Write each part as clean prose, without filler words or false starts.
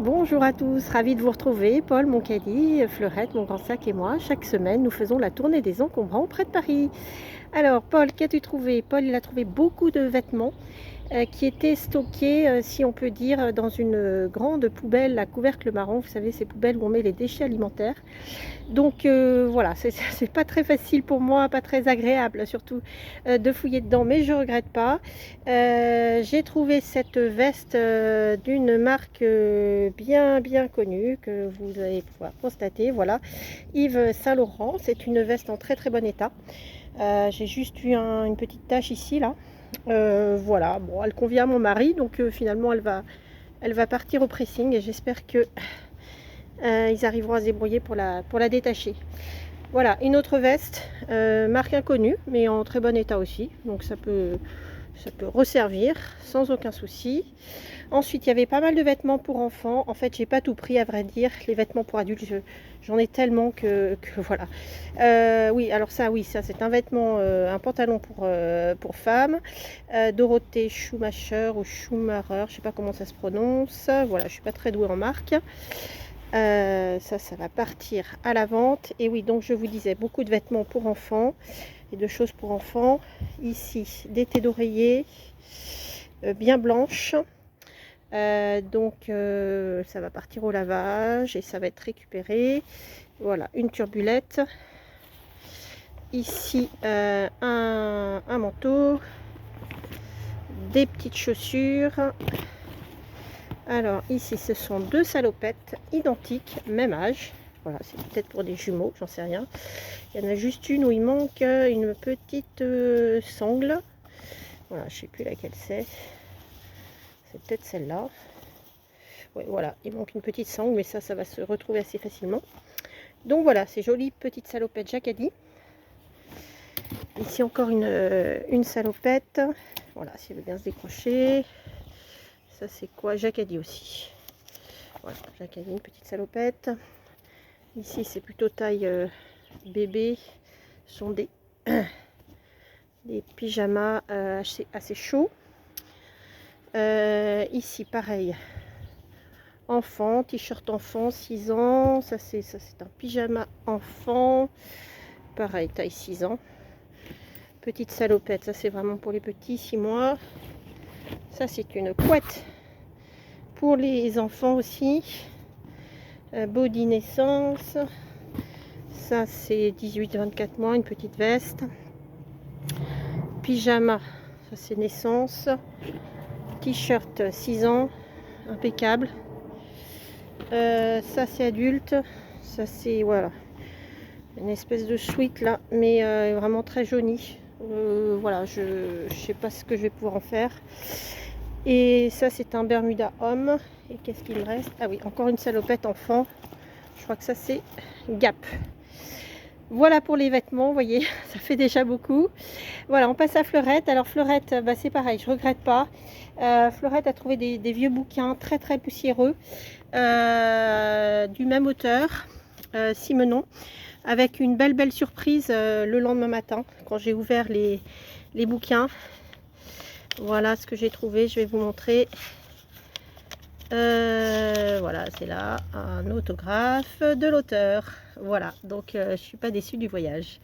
Bonjour à tous, ravi de vous retrouver. Paul, mon caddie, Fleurette, mon grand sac et moi, chaque semaine, nous faisons la tournée des encombrants près de Paris. Alors, Paul, qu'as-tu trouvé? Paul, il a trouvé beaucoup de vêtements qui étaient stockés, si on peut dire, dans une grande poubelle à couvercle marron. Vous savez, ces poubelles où on met les déchets alimentaires. Donc voilà, c'est pas très facile pour moi, pas très agréable surtout de fouiller dedans, mais je regrette pas. J'ai trouvé cette veste d'une marque bien connue que vous allez pouvoir constater. Voilà, Yves Saint Laurent. C'est une veste en très bon état. J'ai juste eu une petite tache ici là. Voilà, bon, elle convient à mon mari, donc finalement elle va partir au pressing et j'espère que ils arriveront à se débrouiller pour la détacher. Voilà, une autre veste, marque inconnue, mais en très bon état aussi. Donc ça peut resservir sans aucun souci. Ensuite, il y avait pas mal de vêtements pour enfants. En fait, j'ai pas tout pris, à vrai dire. Les vêtements pour adultes, j'en ai tellement que voilà. Oui, alors ça, oui, ça c'est un vêtement, un pantalon pour femmes. Dorothée Schumacher ou Schumacher, je sais pas comment ça se prononce. Voilà, je suis pas très douée en marque. Ça va partir à la vente. Et oui, donc je vous disais, beaucoup de vêtements pour enfants et de choses pour enfants. Ici, des thés d'oreiller bien blanches. Ça va partir au lavage et ça va être récupéré. Voilà, une turbulette. Ici, un manteau. Des petites chaussures. Alors ici ce sont deux salopettes identiques, même âge. Voilà, c'est peut-être pour des jumeaux, j'en sais rien. Il y en a juste une où il manque une petite sangle. Voilà, je sais plus laquelle c'est. C'est peut-être celle-là. Ouais, voilà, il manque une petite sangle, mais ça va se retrouver assez facilement. Donc voilà, ces jolies petites salopettes Jacadi. Ici encore une salopette. Voilà, si elle veut bien se décrocher. Ça c'est quoi? Jacadi aussi. Voilà, Jacadi, une petite salopette. Ici c'est plutôt taille bébé. Ce sont des pyjamas assez chauds. Ici pareil. Enfant, t-shirt enfant, 6 ans. Ça c'est un pyjama enfant. Pareil, taille 6 ans. Petite salopette, ça c'est vraiment pour les petits, 6 mois. Ça c'est une couette pour les enfants aussi. Body naissance. Ça c'est 18-24 mois, une petite veste. Pyjama, ça c'est naissance. T-shirt 6 ans, impeccable. Ça c'est adulte. Ça c'est, voilà, une espèce de sweat là, mais vraiment très jauni. Voilà, je sais pas ce que je vais pouvoir en faire. Et ça c'est un Bermuda homme. Et qu'est-ce qu'il me reste? Ah oui, encore une salopette enfant. Je crois que ça c'est Gap. Voilà pour les vêtements, vous voyez, ça fait déjà beaucoup. Voilà, on passe à Fleurette. Alors Fleurette, bah, c'est pareil, je regrette pas. Fleurette a trouvé des vieux bouquins très poussiéreux, du même auteur, Simenon, avec une belle surprise le lendemain matin, quand j'ai ouvert les bouquins. Voilà ce que j'ai trouvé, je vais vous montrer. Voilà, c'est là un autographe de l'auteur. Voilà, donc je suis pas déçue du voyage.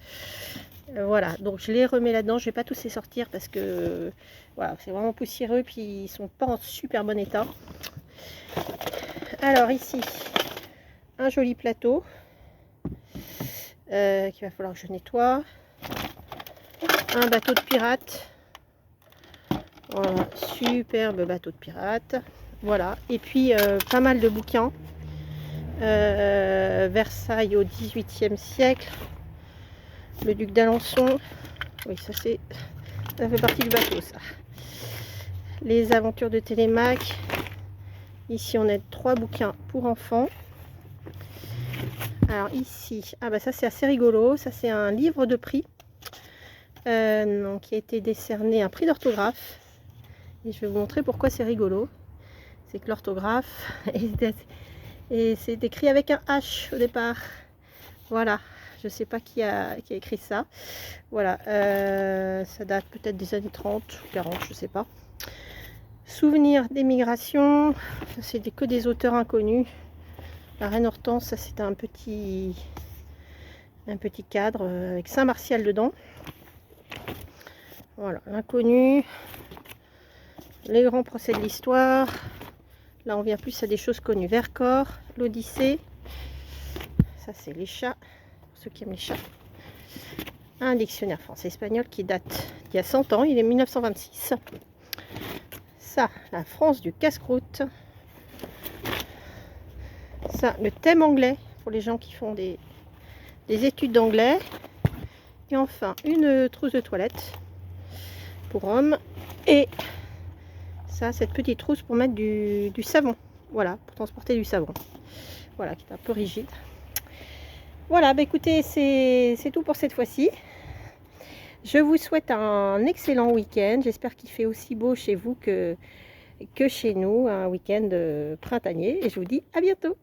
Voilà, donc je les remets là-dedans. Je vais pas tous les sortir parce que voilà, c'est vraiment poussiéreux, puis ils sont pas en super bon état. Alors ici, un joli plateau qu'il va falloir que je nettoie. Un bateau de pirate. Voilà, superbe bateau de pirate. Voilà, et puis pas mal de bouquins. Versailles au XVIIIe siècle. Le duc d'Alençon. Oui, ça fait partie du bateau, ça. Les aventures de Télémaque. Ici, on a 3 bouquins pour enfants. Alors ici, ah bah ça c'est assez rigolo. Ça c'est un livre de prix qui a été décerné un prix d'orthographe. Et je vais vous montrer pourquoi c'est rigolo. C'est que l'orthographe et c'est écrit avec un H au départ. Voilà, je sais pas qui a écrit ça. Voilà, ça date peut-être des années 30 ou 40, je sais pas. Souvenirs d'émigration, c'est que des auteurs inconnus. La Reine Hortense, ça c'est un petit cadre avec Saint-Martial dedans. Voilà, l'inconnu, les grands procès de l'histoire. Là on vient plus à des choses connues. Vercors, l'Odyssée. Ça c'est les chats, pour ceux qui aiment les chats. Un dictionnaire français-espagnol qui date d'il y a 100 ans, il est 1926. Ça, la France du casse-croûte. Ça, le thème anglais, pour les gens qui font des études d'anglais. Et enfin, une trousse de toilette pour hommes. Et ça, cette petite trousse pour mettre du savon. Voilà, pour transporter du savon. Voilà, qui est un peu rigide. Voilà, bah écoutez, c'est tout pour cette fois-ci. Je vous souhaite un excellent week-end. J'espère qu'il fait aussi beau chez vous que chez nous, un week-end printanier. Et je vous dis à bientôt.